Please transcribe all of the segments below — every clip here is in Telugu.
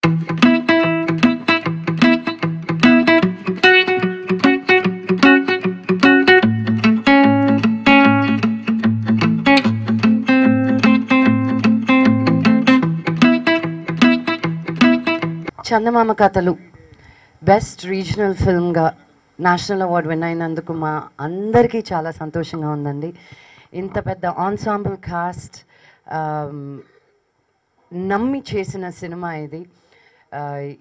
చందమామ కథలు బెస్ట్ రీజనల్ ఫిల్మ్గా నేషనల్ అవార్డు విన్ అయినందుకు మా అందరికీ చాలా సంతోషంగా ఉందండి. ఇంత పెద్ద ఆన్సాంబుల్ కాస్ట్ నమ్మి చేసిన సినిమా ఇది.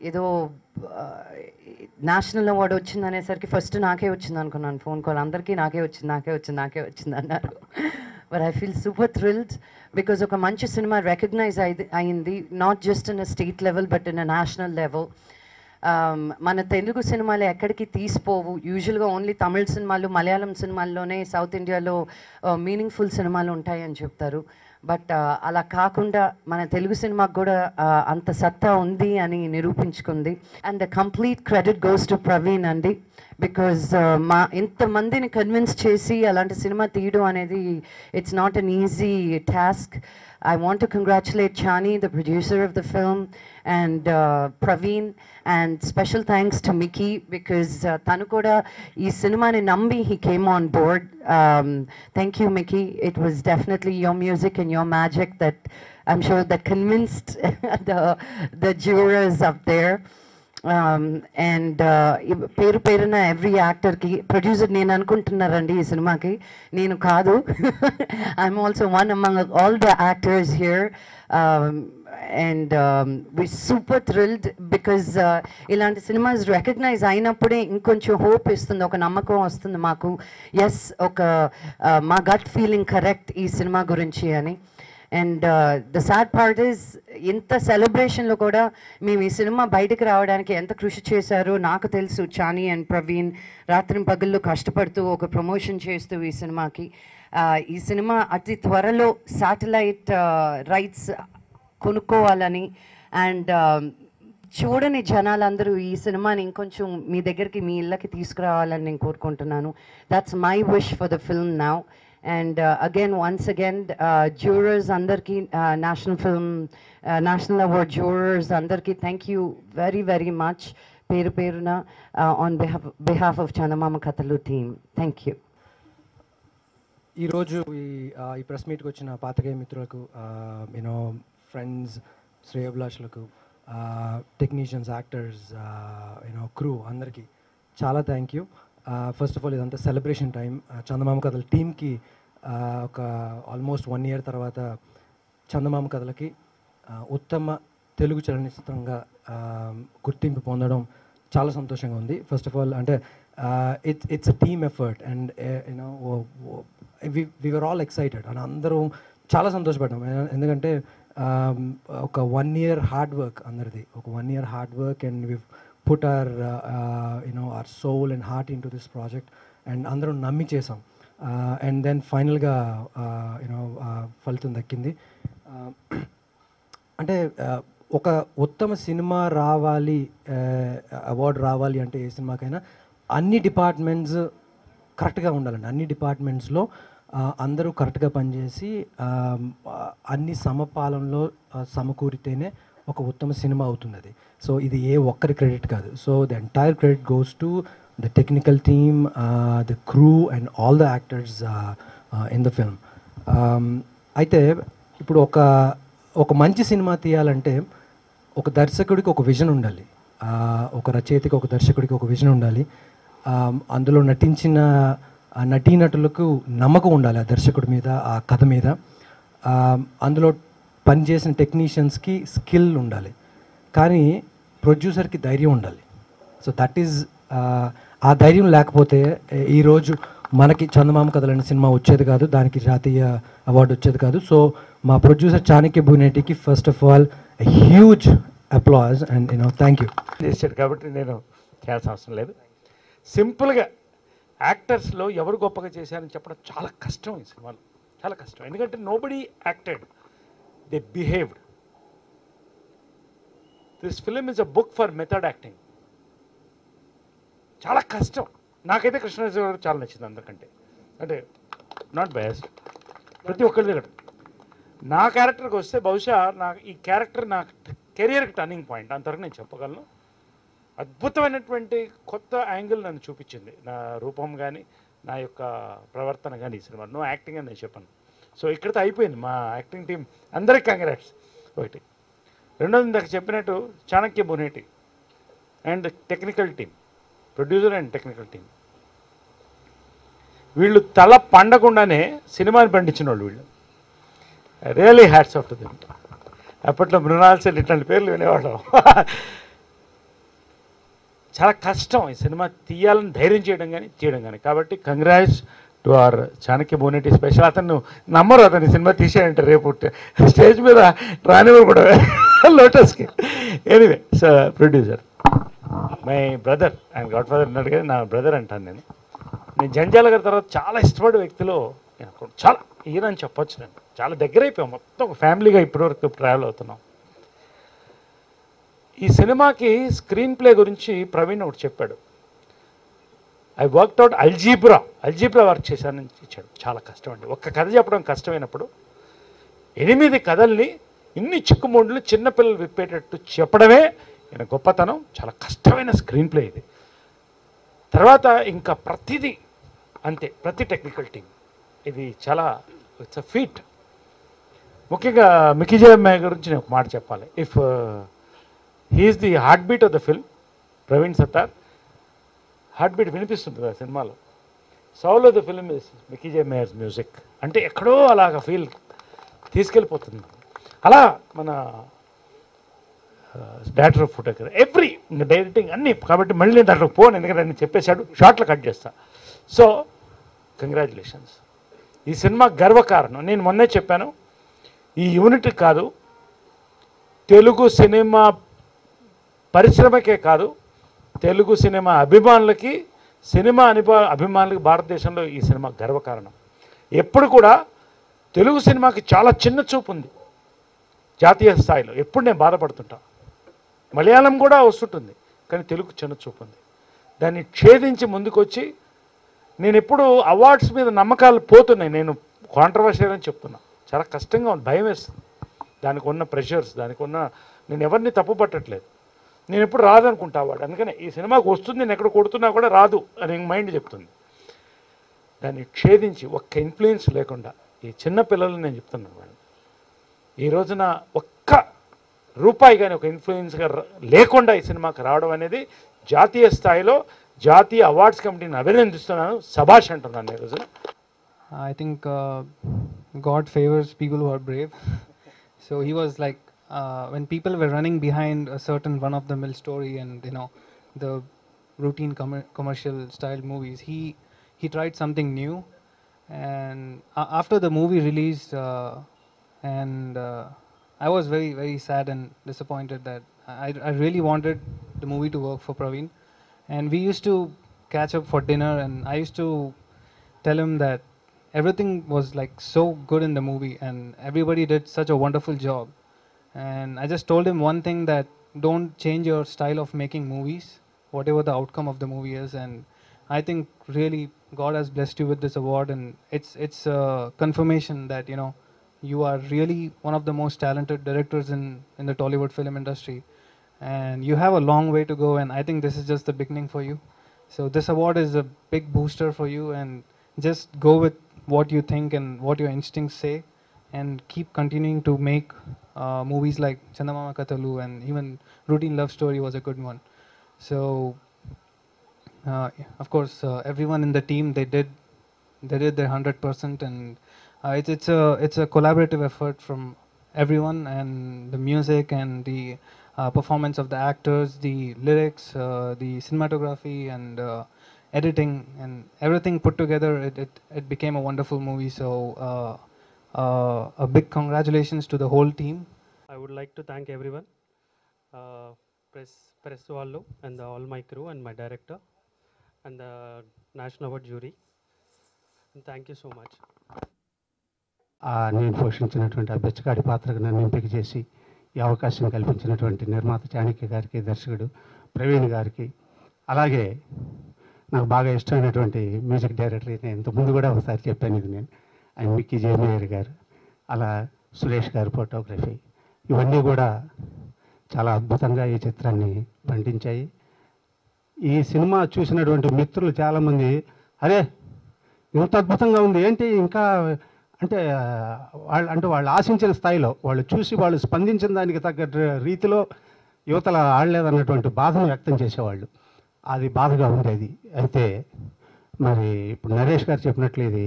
ఏదో నేషనల్ అవార్డు వచ్చిందనేసరికి ఫస్ట్ నాకే వచ్చింది అనుకున్నాను. ఫోన్ కాల్ అందరికీ నాకే వచ్చింది అన్నారు. But I feel super thrilled because ఒక మంచి సినిమా రికగ్నైజ్ అయింది, not just in a state level but in a national level. మన తెలుగు సినిమాలు ఎక్కడికి తీసిపోవు. యూజువల్గా ఓన్లీ తమిళ సినిమాలు, మలయాళం సినిమాల్లోనే సౌత్ ఇండియాలో మీనింగ్ఫుల్ సినిమాలు ఉంటాయని చెప్తారు. బట్ అలా కాకుండా మన తెలుగు సినిమాకు కూడా అంత సత్తా ఉంది అని నిరూపించుకుంది. And the complete credit goes to Praveen అండి. బికాజ్ మా ఇంతమందిని కన్విన్స్ చేసి అలాంటి సినిమా తీయడం అనేది it's not an easy task. I want to congratulate Chani, the producer of the film, and Praveen, and special thanks to Mickey because tanu kuda ee cinema ni nambi he came on board. Thank you, Mickey. It was definitely your music and your magic that I'm sure that convinced the jurors up there. And పేరు పేరున ఎవ్రీ యాక్టర్కి ప్రొడ్యూసర్ నేను అనుకుంటున్నారండి ఈ సినిమాకి, నేను కాదు. I'm also one among all the actors here. And we super thrilled because ఇలాంటి సినిమాస్ రికగ్నైజ్ అయినప్పుడే ఇంకొంచెం హోప్ ఇస్తుంది, ఒక నమ్మకం వస్తుంది మాకు. ఎస్, ఒక మా గట్ ఫీలింగ్ కరెక్ట్ ఈ సినిమా గురించి అని. And the sad part is ఇంత సెలబ్రేషన్లో కూడా మేము ఈ సినిమా బయటకు రావడానికి ఎంత కృషి చేశారో నాకు తెలుసు. చానీ అండ్ ప్రవీణ్ రాత్రి పగళ్ళు కష్టపడుతూ ఒక ప్రమోషన్ చేస్తూ ఈ సినిమాకి. ఈ సినిమా అతి త్వరలో శాటిలైట్ రైట్స్ కొనుక్కోవాలని అండ్ చూడని జనాలందరూ ఈ సినిమాని ఇంకొంచెం మీ దగ్గరికి, మీ ఇళ్ళకి తీసుకురావాలని నేను కోరుకుంటున్నాను. That's my wish for the film now. And again, once again, jurors andarki, national award jurors andarki, thank you very very much peru peruna on behalf of Chandamama Kathalu team. Thank you. ఈ రోజు ఈ ప్రెస్ మీట్కి వచ్చిన పాత్రికేయ మిత్రులకు, యూనో ఫ్రెండ్స్, శ్రేయోభిలాషులకు, టెక్నీషియన్స్, యాక్టర్స్, యూనో క్రూ అందరికీ చాలా thank you. First of all ఇదంతా సెలబ్రేషన్ టైం. చందమామ కథల టీమ్కి ఒక ఆల్మోస్ట్ 1 year తర్వాత చందమామ కథలకి ఉత్తమ తెలుగు చలనచిత్రంగా గుర్తింపు పొందడం చాలా సంతోషంగా ఉంది. ఫస్ట్ ఆఫ్ ఆల్ అంటే it's a team effort and you know we were all excited and అందరం చాలా సంతోషపడ్డాం. ఎందుకంటే ఒక 1 year హార్డ్ వర్క్ అందరిది, ఒక 1 year hard work and we put our soul and heart into this project and అందరం నమ్మి చేసాం. And then ఫైనల్గా ఫలితం దక్కింది. అంటే ఒక ఉత్తమ సినిమా రావాలి, అవార్డు రావాలి అంటే ఏ సినిమాకైనా అన్ని డిపార్ట్మెంట్స్ కరెక్ట్గా ఉండాలండి. అన్ని డిపార్ట్మెంట్స్లో అందరూ కరెక్ట్గా పనిచేసి అన్ని సమపాలనలో సమకూరితేనే ఒక ఉత్తమ సినిమా అవుతుంది అది. సో ఇది ఏ ఒక్కరి క్రెడిట్ కాదు. So the entire credit goes to the technical team, the crew and all the actors in the film. అయితే ఇప్పుడు ఒక మంచి సినిమా తీయాలంటే ఒక దర్శకుడికి ఒక విజన్ ఉండాలి, ఒక రచయితకి, ఒక దర్శకుడికి ఒక విజన్ ఉండాలి. అందులో నటించిన నటీనటులకు నమ్మకం ఉండాలి ఆ దర్శకుడి మీద, ఆ కథ మీద. అందులో పనిచేసిన టెక్నీషియన్స్కి స్కిల్ ఉండాలి, కానీ ప్రొడ్యూసర్కి ధైర్యం ఉండాలి. సో దట్ ఈజ్ ఆ ధైర్యం లేకపోతే ఈరోజు మనకి చందమామ కథలు అనే సినిమా వచ్చేది కాదు, దానికి జాతీయ అవార్డు వచ్చేది కాదు. సో మా ప్రొడ్యూసర్ చాణక్య భూనేటికి first of all huge applause and thank you. చేశాడు కాబట్టి నేను చేయాల్సిన అవసరం లేదు. సింపుల్గా యాక్టర్స్లో ఎవరు గొప్పగా చేశారని చెప్పడం చాలా కష్టం ఈ సినిమాలో, చాలా కష్టం. ఎందుకంటే nobody acted, they behaved. This film is a book for method acting. చాలా కష్టం. నాకైతే కృష్ణరాజు గారు చాలా నచ్చింది అందరికంటే. అంటే నాట్ బెస్ట్, ప్రతి ఒక్కరి దగ్గర. నా క్యారెక్టర్కి వస్తే బహుశా నాకు ఈ క్యారెక్టర్ కెరియర్కి టర్నింగ్ పాయింట్, అంతవరకు నేను చెప్పగలను. అద్భుతమైనటువంటి కొత్త యాంగిల్ నన్ను చూపించింది, నా రూపం కానీ నా యొక్క ప్రవర్తన కానీ ఈ సినిమా. నో యాక్టింగ్ అని నేను చెప్పాను. సో ఇక్కడితో అయిపోయింది మా యాక్టింగ్ టీం, అందరికి కంగ్రాట్స్. ఒకటి. రెండోది ఇందాక చెప్పినట్టు Chanakya Boneti and technical team, producer and technical team, వీళ్ళు తల పండకుండానే సినిమాని పండించిన వాళ్ళు వీళ్ళు. Really hats off to them. అప్పట్లో మృణాల్ సెన్ ఇట్లాంటి పేర్లు వినేవాళ్ళం. చాలా కష్టం ఈ సినిమా తీయాలని ధైర్యం చేయడం కానీ. కాబట్టి congrats to our Chanakya Boneti. Special అతను నమ్మరు, అతని సినిమా తీసాడంటే రేపు స్టేజ్ మీద రానివ్వరు కూడా లోటస్కి. Anyway, so producer my brother, ఆయన గాడ్ ఫాదర్ అన్నాడు కానీ నా బ్రదర్ అంటాను నేను. జంజాల గారి తర్వాత చాలా ఇష్టపడే వ్యక్తిలో చాలా ఈయనని చెప్పొచ్చు. నేను చాలా దగ్గర అయిపోయాం, మొత్తం ఒక ఫ్యామిలీగా ఇప్పటివరకు ట్రావెల్ అవుతున్నాం. ఈ సినిమాకి స్క్రీన్ ప్లే గురించి ప్రవీణ్ ఒకటి చెప్పాడు. ఐ వర్క్అవుట్ అల్జీబ్రా వర్క్ చేశానని ఇచ్చాడు. చాలా కష్టం అండి, ఒక్క కథ చెప్పడం కష్టమైనప్పుడు 8 కథల్ని ఇన్ని చిక్కుముండ్లు చిన్నపిల్లలు విప్పేటట్టు చెప్పడమే ఈయన గొప్పతనం. చాలా కష్టమైన స్క్రీన్ ప్లే ఇది. తర్వాత ఇంకా ప్రతిదీ అంతే, ప్రతి టెక్నికల్ టీం ఇది చాలా ఇట్స్ అ ఫీట్. ముఖ్యంగా మికీ జే మేయర్ గురించి నేను ఒక మాట చెప్పాలి. If he's the heartbeat of the film, Praveen Sattar heartbeat వినిపిస్తుంటుంది ఆ సినిమాలో. Soul of the film is Mickey J Meyer's music. అంటే ఎక్కడో అలాగ ఫీల్ తీసుకెళ్ళిపోతుంది. అలా మన director of photography every directing అన్నీ. కాబట్టి మళ్ళీ నేను దాంట్లో పోను, ఎందుకంటే నేను చెప్పేశాడు, షార్ట్లో కట్ చేస్తా. So congratulations. ఈ సినిమా గర్వకారణం. నేను మొన్నే చెప్పాను, ఈ యూనిట్ కాదు, తెలుగు సినిమా పరిశ్రమకే కాదు, తెలుగు సినిమా అభిమానులకి, అభిమానులకి భారతదేశంలో ఈ సినిమా గర్వకారణం. ఎప్పుడు కూడా తెలుగు సినిమాకి చాలా చిన్న చూపు ఉంది జాతీయ స్థాయిలో. ఎప్పుడు నేను బాధపడుతుంటా. మలయాళం కూడా వస్తుంటుంది, కానీ తెలుగు చిన్న చూపు ఉంది. దాన్ని ఛేదించి ముందుకొచ్చి, నేను ఎప్పుడు అవార్డ్స్ మీద నమ్మకాలు పోతున్నాయి. నేను కాంట్రవర్షియల్ అని చెప్తున్నా, చాలా కష్టంగా ఉంది, భయం వేస్తుంది. దానికి ఉన్న ప్రెషర్స్, దానికి ఉన్న, నేను ఎవరిని తప్పు పట్టట్లేదు, నేను ఎప్పుడు రాదనుకుంటా అవార్డు. అందుకనే ఈ సినిమాకి వస్తుంది, నేను ఎక్కడ కొడుతున్నా కూడా రాదు అని మైండ్ చెప్తుంది. దాన్ని ఛేదించి ఒక్క ఇన్ఫ్లుయెన్స్ లేకుండా ఈ చిన్న పిల్లలు నేను చెప్తున్నాను వాళ్ళు, ఈ రోజున ఒక్క రూపాయి కానీ ఒక ఇన్ఫ్లుయెన్స్గా లేకుండా ఈ సినిమాకి రావడం అనేది జాతీయ స్థాయిలో జాతీయ అవార్డ్స్ కమిటీని అభినందిస్తున్నాను, శభాష్ అంటున్నాను ఈ రోజున. I think God favors people who are brave. So he was like, when people were running behind a certain run-of-the-mill story and the routine commercial style movies, he tried something new. And after the movie released, I was very, very sad and disappointed that I really wanted the movie to work for Praveen. And we used to catch up for dinner, and I used to tell him that everything was like so good in the movie and everybody did such a wonderful job. And I just told him one thing, that don't change your style of making movies, whatever the outcome of the movie is. And I think really God has blessed you with this award, and it's a confirmation that you are really one of the most talented directors in the Tollywood film industry, and you have a long way to go, and I think this is just the beginning for you. So this award is a big booster for you, and just go with what you think and what your instincts say, and keep continuing to make movies like Chandamama Kathalu, and even Routine Love Story was a good one. So of course everyone in the team, they did their 100%, and it's a collaborative effort from everyone, and the music and the performance of the actors, the lyrics, the cinematography, and editing, and everything put together, it became a wonderful movie. So a big congratulations to the whole team. I would like to thank everyone, press vallu, and all my crew, and my director, and the National Award jury. And thank you so much. నేను పోషించినటువంటి ఆ బెచ్చగాడి పాత్రకు నన్ను ఎంపిక చేసి ఈ అవకాశం కల్పించినటువంటి నిర్మాత చాణక్య గారికి, దర్శకుడు ప్రవీణ్ గారికి, అలాగే నాకు బాగా ఇష్టమైనటువంటి మ్యూజిక్ డైరెక్టర్, నేను ఇంతకుముందు కూడా ఒకసారి చెప్పాను ఇది నేను, ఆయన మిక్కీ జే మేయర్ గారు, అలా సురేష్ గారు ఫోటోగ్రఫీ, ఇవన్నీ కూడా చాలా అద్భుతంగా ఈ చిత్రాన్ని పండించాయి. ఈ సినిమా చూసినటువంటి మిత్రులు చాలామంది అరే ఇంత అద్భుతంగా ఉంది ఏంటి ఇంకా అంటే వాళ్ళు ఆశించిన స్థాయిలో వాళ్ళు చూసి వాళ్ళు స్పందించిన దానికి తగ్గ రీతిలో యువతల ఆడలేదన్నటువంటి బాధను వ్యక్తం చేసేవాళ్ళు. అది బాధగా ఉండేది. అయితే మరి ఇప్పుడు నరేష్ గారు చెప్పినట్లు ఇది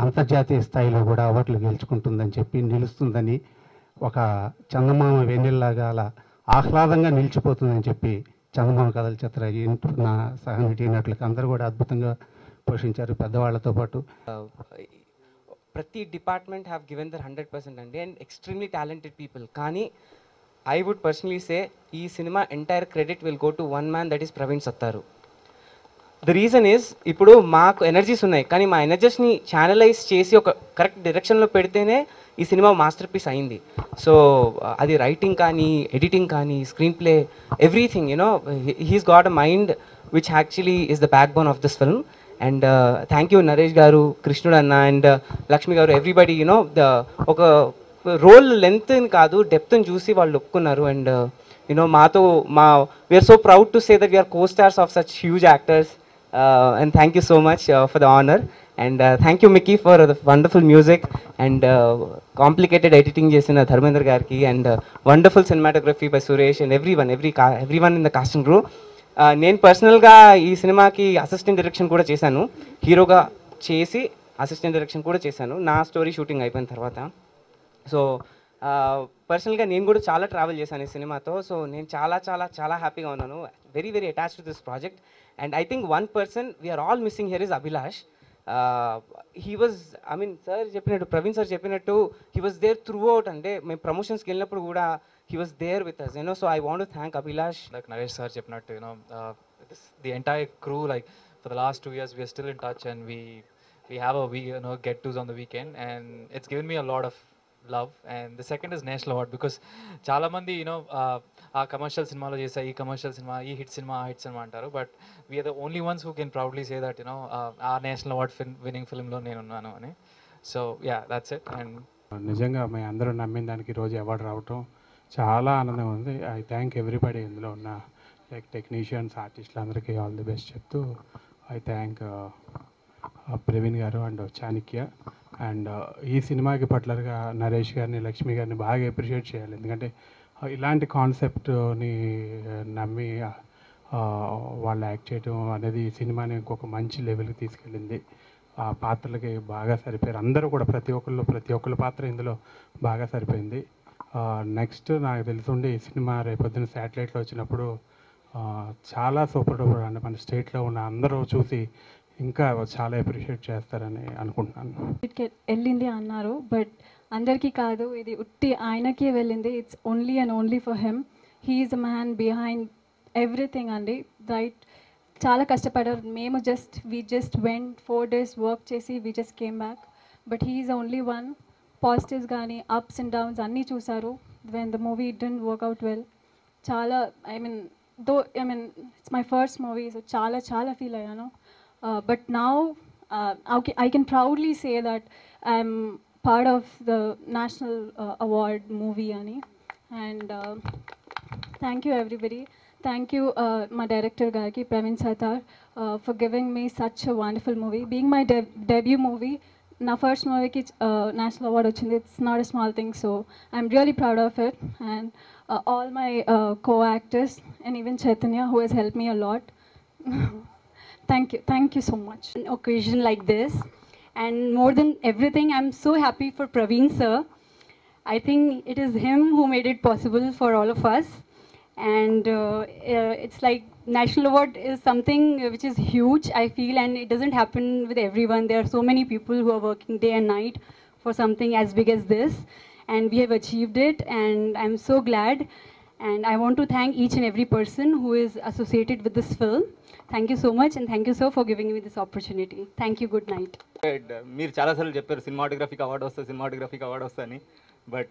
అంతర్జాతీయ స్థాయిలో కూడా అవార్డులు గెలుచుకుంటుందని చెప్పి నిలుస్తుందని, ఒక చందమామ వెన్నెల్లాగా అలా ఆహ్లాదంగా నిలిచిపోతుందని చెప్పి చందమామ కథల చిత్ర నా సహ నటీనటులకు అందరూ కూడా అద్భుతంగా పోషించారు, పెద్దవాళ్లతో పాటు. ప్రతి డిపార్ట్మెంట్ హ్యావ్ గివెన్ దర్ 100% అండి, అండ్ ఎక్స్ట్రీమ్లీ టాలెంటెడ్ పీపుల్. కానీ ఐ వుడ్ పర్సనలీ సే ఈ cinema entire credit will go to one man, that is Praveen Sattaru. The reason is ఇప్పుడు మాకు ఎనర్జీస్ ఉన్నాయి, కానీ మా ఎనర్జీస్ని ఛానలైజ్ చేసి ఒక కరెక్ట్ డైరెక్షన్లో పెడితేనే ఈ సినిమా మాస్టర్ పీస్ అయింది. సో అది రైటింగ్ కానీ, ఎడిటింగ్ కానీ, screen play, everything he's got a mind which actually is the back bone of this film. And thank you Naresh గారు, కృష్ణుడు అన్న అండ్ లక్ష్మి గారు, ఎవ్రీబడి. ఒక రోల్ లెంత్ని కాదు డెప్త్ని చూసి వాళ్ళు ఒప్పుకున్నారు. అండ్ మాతో we're so proud to say that we're co stars of such huge actors. And thank you so much for the honour. And thank you Mickey for the wonderful music and complicated editing చేసిన ధర్మేంద్ర గారికి, and wonderful cinematography by Suresh and every one in the casting crew. నేను పర్సనల్గా ఈ సినిమాకి అసిస్టెంట్ డైరెక్షన్ కూడా చేశాను, హీరోగా చేసి అసిస్టెంట్ డైరెక్షన్ కూడా చేశాను నా స్టోరీ షూటింగ్ అయిపోయిన తర్వాత. సో పర్సనల్గా నేను కూడా చాలా ట్రావెల్ చేశాను ఈ సినిమాతో. సో నేను చాలా చాలా చాలా హ్యాపీగా ఉన్నాను, very very attached to this project. And I think one person we're all missing here is Abhilash. He was sir చెప్పినట్టు, ప్రవీణ్ సార్ చెప్పినట్టు, he was there throughout. అంటే మేము ప్రమోషన్స్కి వెళ్ళినప్పుడు కూడా he was there with us, so I want to thank Abhilash. Like Naresh sir చెప్పినట్టు, the entire crew, like for the last 2 years we are still in touch, and we have a get tos on the weekend, and it's given me a lot of love. And the second is national award, because చాలా మంది ఆ కమర్షియల్ సినిమాలో చేసా, ఈ కమర్షియల్ సినిమా, ఈ హిట్ సినిమా అంటారు, but we're the only ones who can proudly say that a national award winning ఫిల్మ్లో నేనున్నాను అని. So yeah, that's it. And నిజంగా మేము అందరూ నమ్మిన దానికి ఈరోజు అవార్డు రావటం చాలా ఆనందంగా ఉంది. ఐ థ్యాంక్ ఎవ్రీబడి, ఇందులో ఉన్న లైక్ టెక్నీషియన్స్, ఆర్టిస్టులు అందరికీ ఆల్ ది బెస్ట్ చెప్తూ ఐ థ్యాంక్ ప్రవీణ్ గారు అండ్ చాణక్య. అండ్ ఈ సినిమాకి పర్టికులర్గా నరేష్ గారిని, లక్ష్మి గారిని బాగా అప్రిషియేట్ చేయాలి, ఎందుకంటే ఇలాంటి కాన్సెప్ట్ని నమ్మి వాళ్ళు యాక్ట్ చేయడం అనేది ఈ సినిమాని ఇంకొక మంచి లెవెల్కి తీసుకెళ్ళింది. ఆ పాత్రలకి బాగా సరిపోయారు అందరూ కూడా, ప్రతి ఒక్కళ్ళ పాత్ర ఇందులో బాగా సరిపోయింది. నెక్స్ట్ నాకు తెలుసుండి ఈ సినిమా రేపొద్దున శాటిలైట్లో వచ్చినప్పుడు చాలా సూపర్ డూపర్ అంటే మన స్టేట్లో ఉన్న అందరూ చూసి ఇంకా చాలా అప్రిషియేట్ చేస్తారని అనుకుంటున్నాను. వెళ్ళింది అన్నారు, బట్ అందరికీ కాదు, ఇది ఉట్టి ఆయనకే వెళ్ళింది. It's only and only for him. He's a man behind everything అండి, రైట్? చాలా కష్టపడారు. మేము we just went 4 days work చేసి we just came back, but he is only one. Positives కానీ అప్స్ అండ్ డౌన్స్ అన్నీ చూసారు. When the movie didn't work out well, చాలా it's my first movie, so చాలా చాలా ఫీల్ అయ్యాను. But now I can proudly say that I'm part of the national award movie అని. And thank you everybody. Thank you, my director Garki, Praveen Satar, for giving me such a wonderful movie. Being my debut movie, na first movie ki national award ochindi. It's not a small thing, so I'm really proud of it. And all my co-actors and even Chaitanya, who has helped me a lot. Thank you so much. An occasion like this, and more than everything, I'm so happy for Praveen sir. I think it is him who made it possible for all of us. And it's like national award is something which is huge, I feel, and it doesn't happen with everyone. There are so many people who are working day and night for something as big as this, and we have achieved it, and I'm so glad. And I want to thank each and every person who is associated with this film. Thank you so much, and thank you sir for giving me this opportunity. Thank you. Good night. మీరు చాలాసార్లు చెప్పారు సినిమాటోగ్రఫీకి అవార్డు వస్తుంది, but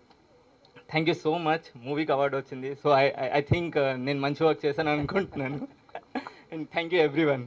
thank you so much. మూవీకి అవార్డు వచ్చింది, సో ఐ థింక్ నేను మంచి వర్క్ చేశాను అనుకుంటున్నాను. And thank you everyone.